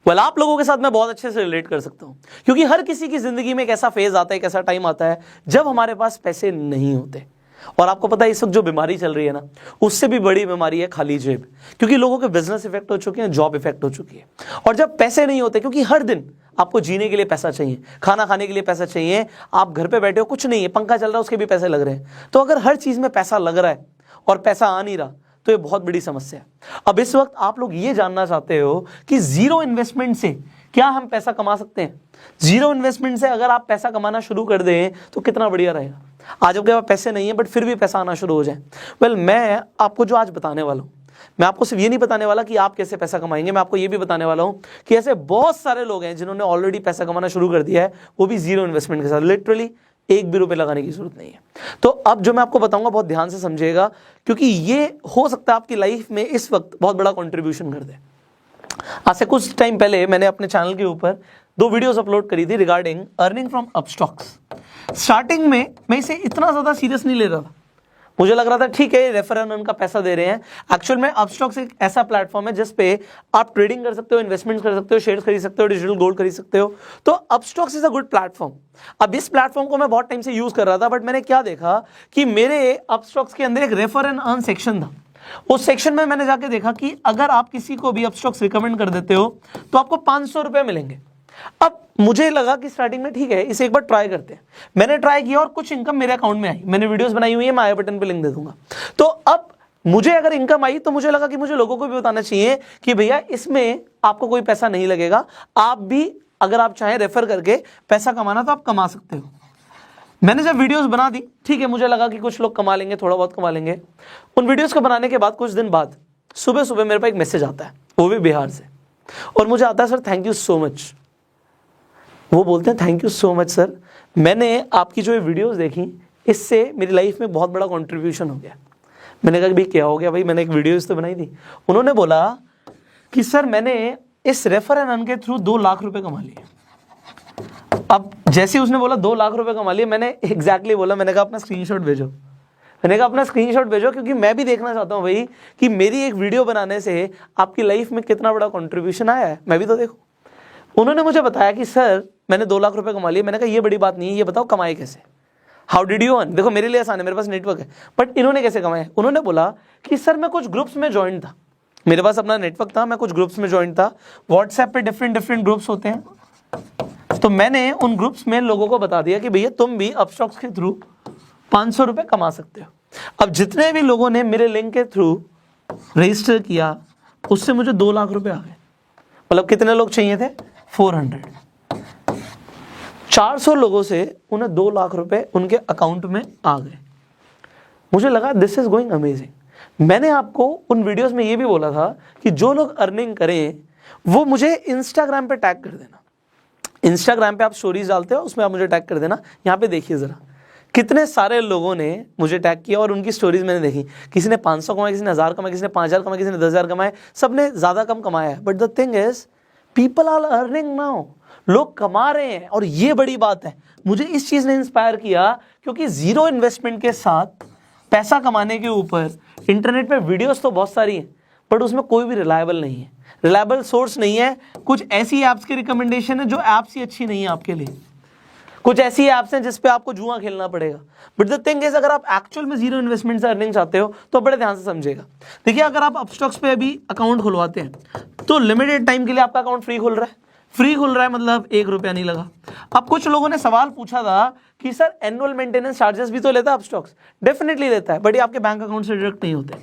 आप लोगों के साथ मैं बहुत अच्छे से रिलेट कर सकता हूं, क्योंकि हर किसी की जिंदगी में एक ऐसा फेज आता है, एक ऐसा टाइम आता है जब हमारे पास पैसे नहीं होते। और आपको पता है इस वक्त जो बीमारी चल रही है ना, उससे भी बड़ी बीमारी है खाली जेब, क्योंकि लोगों के बिजनेस इफेक्ट हो चुके हैं, जॉब इफेक्ट हो चुकी है। और जब पैसे नहीं होते, क्योंकि हर दिन आपको जीने के लिए पैसा चाहिए, खाना खाने के लिए पैसा चाहिए, आप घर पे बैठे हो, कुछ नहीं है, पंखा चल रहा है, उसके भी पैसे लग रहे हैं। तो अगर हर चीज में पैसा लग रहा है और पैसा आ नहीं रहा, तो ये बहुत बड़ी समस्या है। अब इस वक्त आप लोग ये जानना चाहते हो कि जीरो इन्वेस्टमेंट से क्या हम पैसा कमा सकते हैं। जीरो इन्वेस्टमेंट से अगर आप पैसा कमाना शुरू कर दें तो कितना बढ़िया रहेगा। आज आपके पास पैसे नहीं है बट फिर भी पैसा आना शुरू हो जाए। मैं आपको जो आज बताने वाला हूं, मैं आपको सिर्फ ये नहीं बताने वाला कि आप कैसे पैसा कमाएंगे, मैं आपको ये भी बताने वाला हूं कि ऐसे बहुत सारे लोग हैं जिन्होंने ऑलरेडी पैसा कमाना शुरू कर दिया है, वो भी जीरो इन्वेस्टमेंट के साथ। लिटरली एक भी रुपए लगाने की जरूरत नहीं है। तो अब जो मैं आपको बताऊंगा बहुत ध्यान से समझिएगा, क्योंकि ये हो सकता है आपकी लाइफ में इस वक्त बहुत बड़ा कंट्रीब्यूशन कर दे। आज से कुछ टाइम पहले मैंने अपने चैनल के ऊपर 2 वीडियोस अपलोड करी थी regarding earning from Upstox. Starting में मैं इसे इतना ज्यादा सीरियस नहीं ले रहा था, मुझे लग रहा था ठीक है रेफर एंड अर्न का पैसा दे रहे हैं। एक्चुअल में अपस्टॉक्स एक ऐसा प्लेटफॉर्म है जिस पे आप ट्रेडिंग कर सकते हो, इन्वेस्टमेंट कर सकते हो, शेयर्स खरीद सकते हो, डिजिटल गोल्ड खरीद सकते हो। तो Upstox is a good platform. अब इस प्लेटफॉर्म को मैं बहुत टाइम से यूज कर रहा था, बट मैंने क्या देखा कि मेरे अपस्टॉक्स के अंदर एक रेफर एंड अर्न सेक्शन था। उस सेक्शन में मैंने जाके देखा कि अगर आप किसी को भी अपस्टॉक्स रिकमेंड कर देते हो तो आपको 500 रुपए मिलेंगे। अब मुझे लगा कि स्टार्टिंग में ठीक है, इसे एक बार ट्राई करते हैं। मैंने ट्राई किया और कुछ इनकम मेरे अकाउंट में आई। मैंने वीडियोस बनाई हुई है, मैं आई बटन पे लिंक दे दूंगा। तो अब मुझे अगर इनकम आई तो मुझे लगा कि मुझे लोगों को भी बताना चाहिए कि भैया इसमें आपको कोई पैसा नहीं लगेगा, आप भी अगर आप चाहें रेफर करके पैसा कमाना तो आप कमा सकते हो। मैंने जब वीडियोस बना दी, ठीक है, मुझे लगा कि कुछ लोग कमा लेंगे, थोड़ा बहुत कमा लेंगे। उन वीडियोस को बनाने के बाद कुछ दिन बाद सुबह सुबह मेरे पास एक मैसेज आता है, वो भी बिहार से, और मुझे आता है sir thank you so much. वो बोलते हैं thank you so much sir, मैंने आपकी जो ये वीडियोस देखी इससे मेरी लाइफ में बहुत बड़ा कंट्रीब्यूशन हो गया। मैंने कहा भाई क्या हो गया भाई, मैंने एक वीडियोस तो बनाई थी। उन्होंने बोला कि सर मैंने इस रेफर एंड अर्न के थ्रू 2 लाख रुपए कमा लिए। अब जैसे उसने बोला 2 लाख रुपए कमा लिए, मैंने एग्जैक्टली बोला, मैंने कहा अपना स्क्रीनशॉट भेजो। मैंने कहा अपना स्क्रीनशॉट भेजो, क्योंकि मैं भी देखना चाहता हूँ भाई कि मेरी एक वीडियो बनाने से आपकी लाइफ में कितना बड़ा कंट्रीब्यूशन आया है, मैं भी तो देखूं। उन्होंने मुझे बताया कि सर मैंने 2 लाख रुपए कमा लिए। मैंने कहा ये बड़ी बात नहीं है, ये बताओ कमाए कैसे, हाउ डिड यू अर्न। देखो मेरे लिए आसान है, मेरे पास नेटवर्क है, बट इन्होंने कैसे कमाए। उन्होंने बोला कि सर मैं कुछ ग्रुप्स में ज्वाइन था, मेरे पास अपना नेटवर्क था, मैं कुछ ग्रुप्स में ज्वाइन था। व्हाट्सएप पे डिफरेंट ग्रुप्स होते हैं, तो मैंने उन ग्रुप्स में लोगों को बता दिया कि भैया तुम भी अपस्टॉक्स के थ्रू 500 रुपए कमा सकते हो। अब जितने भी लोगों ने मेरे लिंक के थ्रू रजिस्टर किया उससे मुझे 2 लाख रुपए आ गए। मतलब कितने लोग चाहिए थे, 400। 400 लोगों से उन्हें 2 लाख रुपए उनके अकाउंट में आ गए। मुझे लगा दिस इज गोइंग अमेजिंग। मैंने आपको उन वीडियोस में ये भी बोला था कि जो लोग अर्निंग करें वो मुझे इंस्टाग्राम पे टैग कर देना। इंस्टाग्राम पे आप स्टोरीज डालते हो, उसमें आप मुझे टैग कर देना। यहाँ पे देखिए जरा कितने सारे लोगों ने मुझे टैग किया और उनकी स्टोरीज मैंने देखी। किसी ने 500 कमाए, किसी ने 1000 कमाए, किसी ने 5000 कमाए, किसी ने 10,000 कमाए, सबने ज्यादा कम कमाया है। But the thing is people are earning now, लोग कमा रहे हैं। और ये बड़ी बात है, मुझे इस चीज ने इंस्पायर किया, क्योंकि जीरो इन्वेस्टमेंट के साथ पैसा कमाने के ऊपर इंटरनेट पे वीडियोस तो बहुत सारी हैं, बट उसमें कोई भी रिलायबल नहीं है, रिलायबल सोर्स नहीं है। कुछ ऐसी ऐप्स की रिकमेंडेशन है जो ऐप्स ही अच्छी नहीं है आपके लिए, कुछ ऐसी ऐप्स हैं जिस पे आपको जुआ खेलना पड़ेगा। बट द थिंग इज अगर आप एक्चुअल में जीरो इन्वेस्टमेंट से अर्निंग चाहते हो तो बड़े ध्यान से समझिएगा। देखिए अगर आप अपस्टॉक्स पे अभी अकाउंट खुलवाते हैं तो लिमिटेड टाइम के लिए आपका अकाउंट फ्री खुल रहा है। फ्री खुल रहा है मतलब 1 रुपया नहीं लगा। अब कुछ लोगों ने सवाल पूछा था कि सर एनुअल मेंटेनेंस चार्जेस भी तो लेता है अपस्टॉक्स। डेफिनेटली लेता है, बट ये आपके बैंक अकाउंट से डिडक्ट नहीं होते,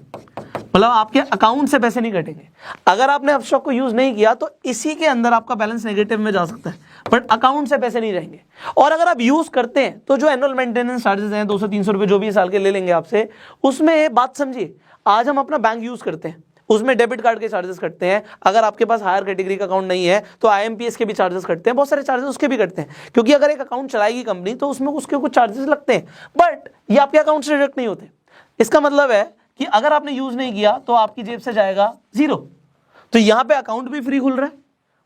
मतलब आपके अकाउंट से पैसे नहीं कटेंगे। अगर आपने अपस्टॉक को यूज नहीं किया तो इसी के अंदर आपका बैलेंस नेगेटिव में जा सकता है, बट अकाउंट से पैसे नहीं रहेंगे। और अगर आप यूज करते हैं तो जो एनुअल मेंटेनेंस चार्जेस हैं 200-300 रुपए जो भी साल के ले लेंगे आपसे, उसमें बात समझिए, आज हम अपना बैंक यूज करते हैं, उसमें डेबिट कार्ड के चार्जेस कटते हैं। अगर आपके पास हायर कैटेगरी का अकाउंट नहीं है तो आईएमपीएस के भी चार्जेस कटते हैं, बहुत सारे चार्जेस उसके भी कटते हैं, क्योंकि अगर एक अकाउंट चलाएगी कंपनी तो उसमें उसके कुछ चार्जेस लगते हैं, बट ये आपके अकाउंट से डिडक्ट नहीं होते। इसका मतलब है कि अगर आपने यूज नहीं किया तो आपकी जेब से जाएगा 0। तो यहां पे अकाउंट भी फ्री खुल रहा है,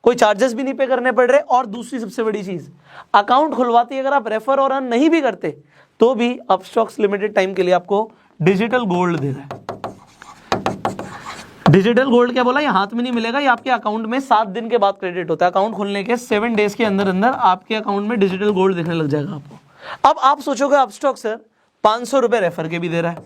कोई चार्जेस भी नहीं पे करने पड़ रहे। और दूसरी सबसे बड़ी चीज, अकाउंट खुलवाती अगर आप रेफर और अर्न नहीं भी करते तो भी अपस्टॉक्स लिमिटेड टाइम के लिए आपको डिजिटल गोल्ड दे रहा है। डिजिटल गोल्ड क्या बोला, ये हाथ में नहीं मिलेगा, ये आपके अकाउंट में 7 दिन के बाद क्रेडिट होता है। अकाउंट खुलने के 7 डेज के अंदर अंदर आपके अकाउंट में डिजिटल गोल्ड दिखने लग जाएगा आपको। अब आप सोचोगे अपस्टॉक सर 500 रुपए रेफर के भी दे रहा है,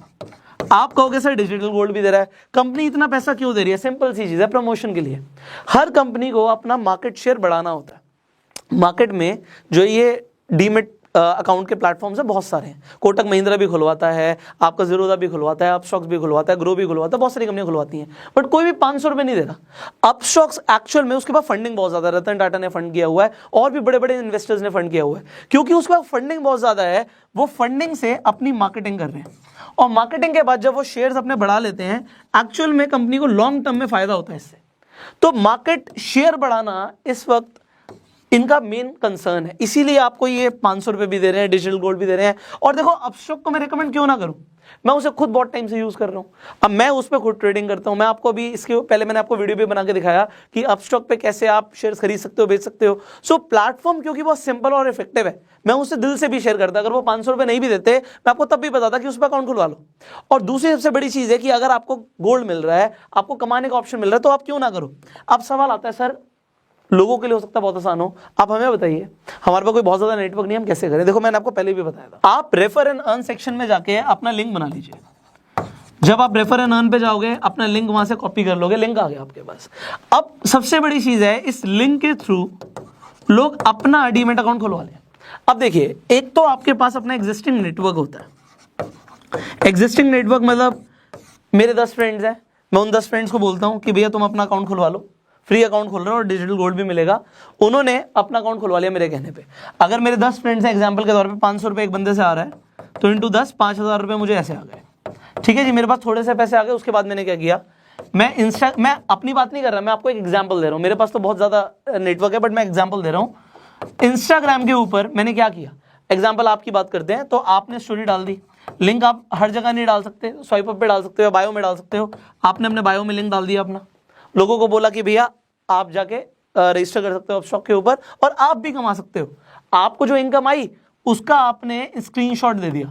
आप कहोगे सर डिजिटल गोल्ड भी दे रहा है, कंपनी इतना पैसा क्यों दे रही है? सिंपल सी चीज है, प्रमोशन के लिए। हर कंपनी को अपना मार्केट शेयर बढ़ाना होता है। मार्केट में जो ये डीमेट अकाउंट के प्लेटफॉर्म्स है बहुत सारे हैं, कोटक महिंद्रा भी खुलवाता है, आपका ज़ीरोधा भी खुलवाता है, अपस्टॉक्स भी खुलवाता है, ग्रो भी खुलवाता है, बहुत सारी कंपनियां खुलवाती हैं, बट कोई भी 500 रुपये नहीं दे रहा। अपस्टॉक्स एक्चुअल में उसके पास फंडिंग बहुत ज़्यादा है, रतन टाटा ने फंड किया हुआ है और भी बड़े बड़े इन्वेस्टर्स ने फंड किया हुआ है, क्योंकि उसके पास फंडिंग बहुत ज़्यादा है। वो फंडिंग से अपनी मार्केटिंग कर रहे हैं और मार्केटिंग के बाद जब वो शेयर्स अपने बढ़ा लेते हैं, एक्चुअल में कंपनी को लॉन्ग टर्म में फायदा होता है इससे। तो मार्केट शेयर बढ़ाना इस वक्त इनका मेन कंसर्न है, इसीलिए आपको ये 500 रुपए भी दे रहे हैं, डिजिटल गोल्ड भी दे रहे हैं। और देखो अपस्टॉक को मैं रिकमेंड क्यों ना करूं, मैं उसे खुद बहुत टाइम से यूज कर रहा हूं, अब मैं उस पर खुद ट्रेडिंग करता हूं। मैं आपको भी इसके पहले मैंने आपको वीडियो भी बना के दिखाया कि अपस्टॉक पे कैसे आप शेयर्स खरीद सकते हो, बेच सकते हो। सो प्लेटफॉर्म क्योंकि बहुत सिंपल और इफेक्टिव है, मैं उसे दिल से भी शेयर करता। अगर वो 500 रुपए नहीं भी देते, मैं आपको तब भी बताता कि उस पर अकाउंट खुलवा लो। और दूसरी सबसे बड़ी चीज है कि अगर आपको गोल्ड मिल रहा है, आपको कमाने का ऑप्शन मिल रहा है, तो आप क्यों ना करो। अब सवाल आता है सर लोगों के लिए हो सकता है बहुत आसान हो, आप हमें बताइए, हमारे पास कोई बहुत ज्यादा नेटवर्क नहीं, हम कैसे करें? देखो मैंने आपको पहले भी बताया था, आप रेफर एंड अर्न सेक्शन में जाके अपना लिंक बना लीजिए। जब आप रेफर एंड अर्न पे जाओगे, अपना लिंक वहां से कॉपी कर लोगे, लिंक आ गया आपके पास। अब सबसे बड़ी चीज है, इस लिंक के थ्रू लोग अपना डीमैट अकाउंट खुलवा लें। अब देखिए, एक तो आपके पास अपना एग्जिस्टिंग नेटवर्क होता है। एग्जिस्टिंग नेटवर्क मतलब मेरे 10 फ्रेंड्स हैं, मैं उन 10 फ्रेंड्स को बोलता हूं कि भैया तुम अपना अकाउंट खुलवा लो, फ्री अकाउंट खोल रहे हो और डिजिटल गोल्ड भी मिलेगा। उन्होंने अपना अकाउंट खुलवा लिया मेरे कहने पे। अगर मेरे 10 फ्रेंड्स हैं, एग्जांपल के तौर पे 500 रुपए एक बंदे से आ रहा है, तो इंटू 10 5000 रुपए मुझे ऐसे आ गए। ठीक है जी, मेरे पास थोड़े से पैसे आ गए। उसके बाद मैंने क्या किया, मैं अपनी बात नहीं कर रहा, मैं आपको एक एग्जाम्पल दे रहा हूँ। मेरे पास तो बहुत ज्यादा नेटवर्क है, बट मैं एग्जाम्पल दे रहा हूँ। इंस्टाग्राम के ऊपर मैंने क्या किया, एग्जाम्पल आपकी बात करते हैं, तो आपने स्टोरी डाल दी, लिंक आप हर जगह नहीं डाल सकते, स्वाइप अप पे डाल सकते हो, बायो में डाल सकते हो। आपने अपने बायो में लिंक डाल दिया अपना, लोगों को बोला कि भैया आप जाके रजिस्टर कर सकते हो अपस्टॉक के ऊपर और आप भी कमा सकते हो। आपको जो इनकम आई उसका आपने स्क्रीनशॉट दे दिया।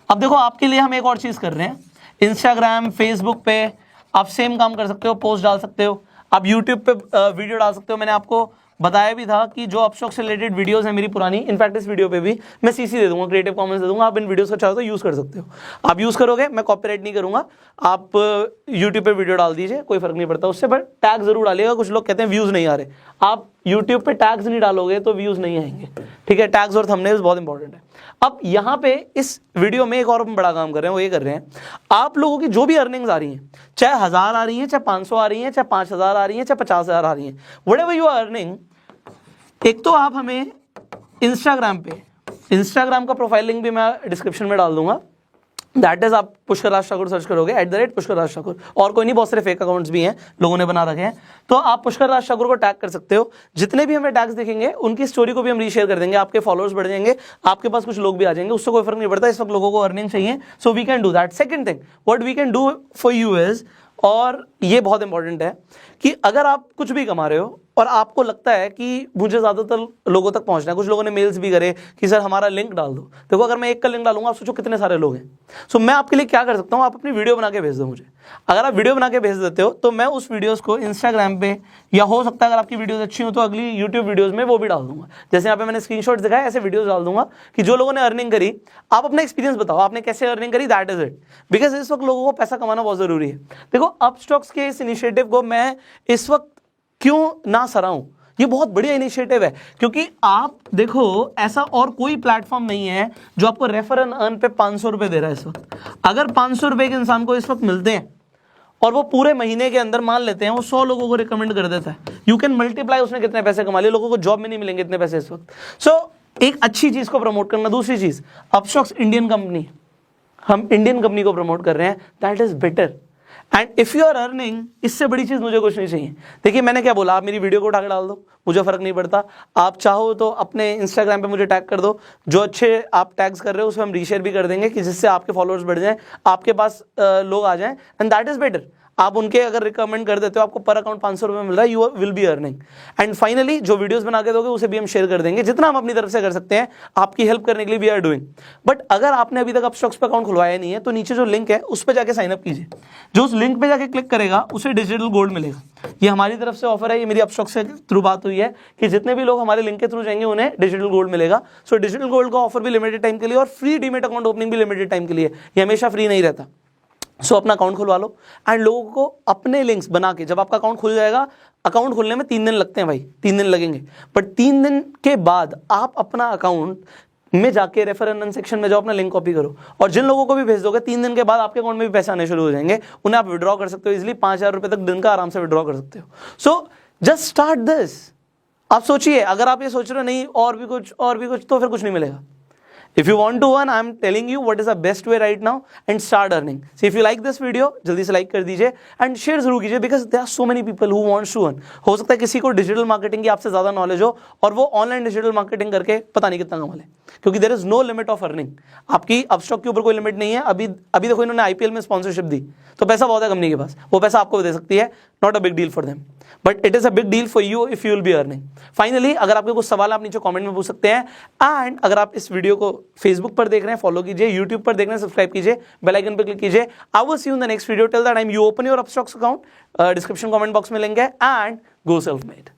अब देखो आपके लिए हम एक और चीज कर रहे हैं, इंस्टाग्राम फेसबुक पे आप सेम काम कर सकते हो, पोस्ट डाल सकते हो, आप यूट्यूब पे वीडियो डाल सकते हो। मैंने आपको बताया भी था कि जो अपस्टॉक से रिलेटेड वीडियोस हैं मेरी पुरानी, इनफैक्ट इस वीडियो पे भी मैं सीसी दे दूंगा, क्रिएटिव कॉमन्स दे दूंगा, आप इन वीडियोस को चाहो तो यूज कर सकते हो। आप यूज करोगे, मैं कॉपीराइट नहीं करूंगा, आप यूट्यूब पे वीडियो डाल दीजिए, कोई फर्क नहीं पड़ता उससे, बट टैग जरूर डालिएगा। कुछ लोग कहते हैं व्यूज नहीं आ रहे, आप यूट्यूब पे टैग्स नहीं डालोगे तो व्यूज नहीं आएंगे। ठीक है, टैग्स और थंबनेल्स बहुत इंपॉर्टेंट है। अब यहाँ पे इस वीडियो में एक और बड़ा काम कर रहे हैं, वो ये कर रहे हैं, आप लोगों की जो भी अर्निंग्स आ रही हैं, चाहे 1000 आ रही हैं, चाहे 500 आ रही हैं, चाहे 5000 आ रही हैं, चाहे 50,000 आ रही हैं, व्हाटएवर यू आर अर्निंग, एक तो आप हमें इंस्टाग्राम पे, इंस्टाग्राम का प्रोफाइल लिंक भी मैं डिस्क्रिप्शन में डाल दूंगा, दैट इज आप पुष्कर राज ठाकुर सर्च करोगे, @पुष्कर राज ठाकुर, और कोई नहीं, बहुत सारे फेक अकाउंट्स भी हैं लोगों ने बना रखे हैं, तो आप पुष्कर राज ठाकुर को टैग कर सकते हो। जितने भी हमें टैग्स दिखेंगे उनकी स्टोरी को भी हम रीशेयर कर देंगे, आपके फॉलोअर्स बढ़ जाएंगे, आपके पास कुछ लोग भी आ जाएंगे, उससे कोई फर्क नहीं पड़ता। इस वक्त लोगों को अर्निंग चाहिए, so we can do that. Second thing what we can do for you is, और ये बहुत इंपॉर्टेंट है, कि अगर आप कुछ भी कमा रहे हो और आपको लगता है कि मुझे ज़्यादातर लोगों तक पहुंचना है, कुछ लोगों ने मेल्स भी करे कि सर हमारा लिंक डाल दो। देखो अगर मैं एक का लिंक डालूंगा, आप सोचो कितने सारे लोग हैं। सो मैं आपके लिए क्या कर सकता हूँ, आप अपनी वीडियो बना के भेज दो मुझे। अगर आप वीडियो बना के भेज देते हो तो मैं उस वीडियोज़ को इंस्टाग्राम पे, या हो सकता है अगर आपकी वीडियोज़ अच्छी हो तो अगली यूट्यूब वीडियोज़ में वो भी डाल दूंगा। जैसे यहाँ पे मैंने स्क्रीनशॉट दिखाया, ऐसे वीडियोज़ डाल दूंगा कि जो लोगों ने अर्निंग करी, आप अपना एक्सपीरियंस बताओ, आपने कैसे अर्निंग करी, दैट इज इट। बिकॉज इस वक्त लोगों को पैसा कमाना बहुत जरूरी है। देखो अपस्टॉक्स के इस इनिशिएटिव को मैं इस वक्त क्यों ना सराहूं, ये बहुत बढ़िया इनिशिएटिव है, क्योंकि आप देखो ऐसा और कोई प्लेटफॉर्म नहीं है जो आपको रेफर एंड अर्न पे 500 रुपए दे रहा है इस वक्त। अगर 500 रुपए के इंसान को इस वक्त मिलते हैं और वो पूरे महीने के अंदर मान लेते हैं वो 100 लोगों को रिकमेंड कर देता है, यू कैन मल्टीप्लाई उसने कितने पैसे कमा लिए। लोगों को जॉब में नहीं मिलेंगे इतने पैसे इस वक्त। सो एक अच्छी चीज को प्रमोट करना। दूसरी चीज, अपस्टॉक्स इंडियन कंपनी, हम इंडियन कंपनी को प्रमोट कर रहे हैं, that is better. And if you are earning, इससे बड़ी चीज मुझे कुछ नहीं चाहिए। देखिए मैंने क्या बोला, आप मेरी वीडियो को उठा के डाल दो, मुझे फर्क नहीं पड़ता। आप चाहो तो अपने इंस्टाग्राम पे मुझे टैग कर दो, जो अच्छे आप टैग्स कर रहे हो उसमें हम रीशेयर भी कर देंगे कि जिससे आपके फॉलोअर्स बढ़ जाएं, आपके पास लोग आ जाएं, एंड दैट इज बेटर। आप उनके अगर रिकमेंड कर देते हो, आपको पर अकाउंट 500 रुपये मिल रहा है, you will be earning. And finally जो वीडियोस बना के दोगे उसे भी हम शेयर कर देंगे, जितना हम अपनी तरफ से कर सकते हैं आपकी हेल्प करने के लिए वी आर डूइंग। बट अगर आपने अभी तक अपस्टॉक्स पे अकाउंट खुलवाया नहीं है तो नीचे जो लिंक है उस पर जाके साइन अप कीजिए। जो उस लिंक पे जाके क्लिक करेगा उसे डिजिटल गोल्ड मिलेगा। ये हमारी तरफ से ऑफर है, ये मेरी अपस्टॉक्स के थ्रू बात हुई है कि जितने भी लोग हमारे लिंक के थ्रू जाएंगे उन्हें डिजिटल गोल्ड मिलेगा। सो डिजिटल गोल्ड का ऑफर भी लिमिटेड टाइम के लिए और फ्री डीमेट अकाउंट ओपनिंग भी लिमिटेड टाइम के लिए, ये हमेशा फ्री नहीं रहता। सो अपना अकाउंट खुलवा लो एंड लोगों को अपने लिंक्स बना के, जब आपका अकाउंट खुल जाएगा, अकाउंट खुलने में 3 दिन लगते हैं भाई, 3 दिन लगेंगे, बट 3 दिन के बाद आप अपना अकाउंट में जाके रेफर एंड अर्न सेक्शन में जाओ, अपना लिंक कॉपी करो और जिन लोगों को भी भेज दोगे 3 दिन के बाद आपके अकाउंट में भी पैसे आने शुरू हो जाएंगे, उन्हें आप विड्रॉ कर सकते हो इजिली, 5,000 रुपए तक दिन का आराम से विड्रॉ कर सकते हो। So just start this. आप सोचिए, अगर आप ये सोच रहे हो नहीं और भी कुछ तो फिर कुछ नहीं मिलेगा। If you want to earn, I am telling you what is the best way right now and start earning. So if you like this video, जल्दी से like कर दीजिए and share जरूर कीजिए because there are so many people who want to earn. हो सकता है किसी को डिजिटल मार्केटिंग की आपसे ज्यादा नॉलेज हो और वो ऑनलाइन डिजिटल मार्केटिंग करके पता नहीं कितना कमा ले, क्योंकि there is no limit of earning. आपकी अपस्टॉक के ऊपर कोई लिमिट नहीं है। अभी देखो इन्होंने आईपीएल में स्पॉन्सरशिप दी तो पैसा बहुत है कंपनी के पास, वो पैसा आपको दे सकती है, not a big deal for them, but it is a big deal for you if you will be earning. Finally अगर आपके कुछ सवाल आप नीचे कमेंट में पूछ सकते हैं एंड अगर आप इस वीडियो को फेसबुक पर देख रहे हैं फॉलो कीजिए, यूट्यूब पर देख रहे हैं सब्सक्राइब कीजिए, बेल आइकन पर क्लिक कीजिए। I will see you in the next video. Till that time you open your Upstox account, description comment box में लिंक है एंड गो सेल्फ मेड।